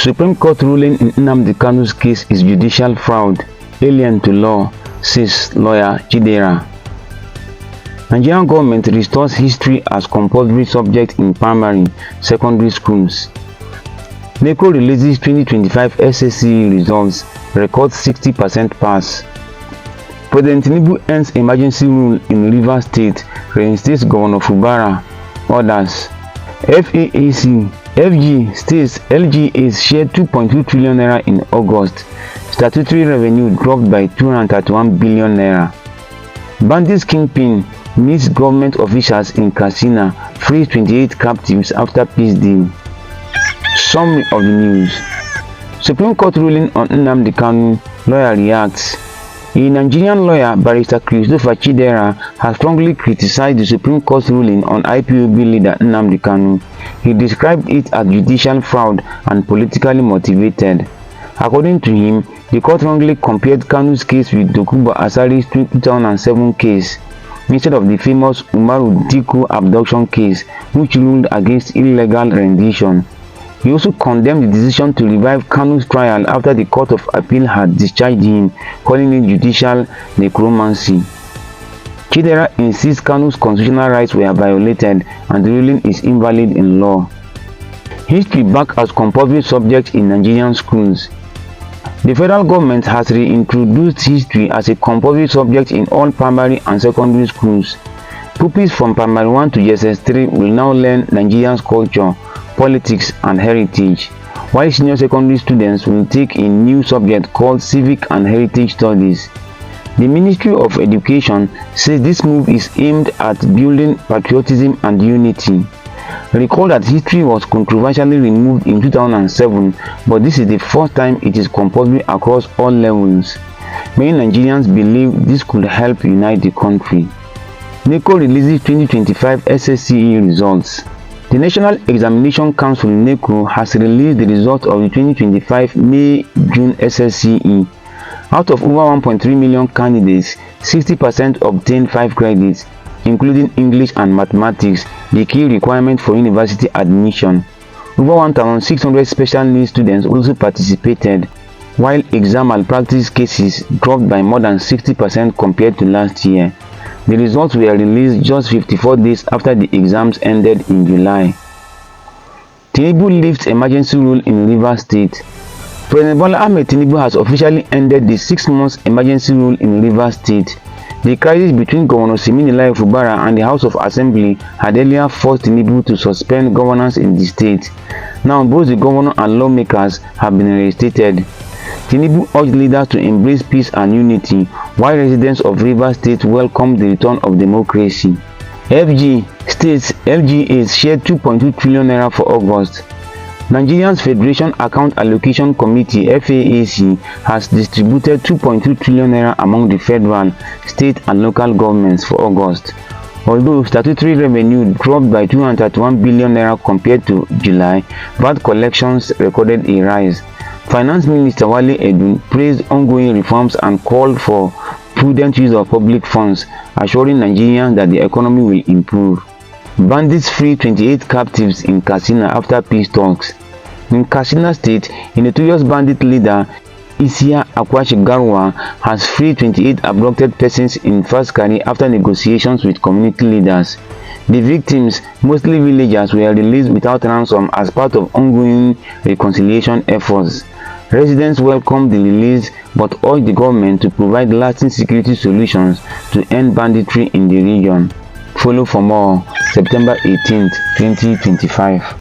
Supreme Court ruling in Nnamdi Kanu's case is judicial fraud, alien to law, says lawyer Chidera. Nigerian government restores history as compulsory subject in primary, secondary schools. NECO releases 2025 SSCE results, records 60% pass. President Tinubu ends emergency rule in Rivers State, reinstates Governor Fubara. Others. FG states LGAs shared 2.2 trillion naira in August. Statutory revenue dropped by 231 billion naira. Bandits kingpin meets government officials in Katsina, frees 28 captives after peace deal. Summary of the news. Supreme Court ruling on Nnamdi Kanu, lawyer reacts. A Nigerian lawyer, Barrister Christopher Chidera, has strongly criticized the Supreme Court's ruling on IPOB leader Nnamdi Kanu. He described it as judicial fraud and politically motivated. According to him, the court wrongly compared Kanu's case with Dokubo Asari's 2007 case, instead of the famous Umaru Dikko abduction case, which ruled against illegal rendition. He also condemned the decision to revive Kanu's trial after the Court of Appeal had discharged him, calling it judicial necromancy. Chidera insists Kanu's constitutional rights were violated and the ruling is invalid in law. History back as compulsory subject in Nigerian schools. The federal government has reintroduced history as a compulsory subject in all primary and secondary schools. Pupils from primary 1 to SS3 will now learn Nigeria's culture, politics and heritage, while senior secondary students will take a new subject called Civic and Heritage Studies. The Ministry of Education says this move is aimed at building patriotism and unity. Recall that history was controversially removed in 2007, but this is the first time it is compulsory across all levels. Many Nigerians believe this could help unite the country. NECO releases 2025 SSCE results. The National Examination Council (NECO) has released the results of the 2025 May-June SSCE. Out of over 1.3 million candidates, 60% obtained 5 credits, including English and mathematics, the key requirement for university admission. Over 1,600 special needs students also participated, while exam malpractice cases dropped by more than 60% compared to last year. The results were released just 54 days after the exams ended in July. Tinubu lifts emergency rule in Rivers State. President Bola Ahmed Tinubu has officially ended the 6-month emergency rule in Rivers State. The crisis between Governor Siminalayi Fubara and the House of Assembly had earlier forced Tinubu to suspend governance in the state. Now both the governor and lawmakers have been reinstated. Tinubu urged leaders to embrace peace and unity, while residents of Rivers State welcomed the return of democracy. FG states LGAs shared 2.2 trillion naira for August. Nigeria's Federation Account Allocation Committee (FAAC) has distributed 2.2 trillion naira among the federal, state and local governments for August. Although statutory revenue dropped by 231 billion naira compared to July, VAT collections recorded a rise. Finance Minister Wale Edun praised ongoing reforms and called for prudent use of public funds, assuring Nigerians that the economy will improve. Bandits free 28 captives in Katsina after peace talks. In Katsina State, a notorious bandit leader, Isia Garwa, has freed 28 abducted persons in Faskari after negotiations with community leaders. The victims, mostly villagers, were released without ransom as part of ongoing reconciliation efforts. Residents welcomed the release but urged the government to provide lasting security solutions to end banditry in the region. Follow for more. September 18, 2025.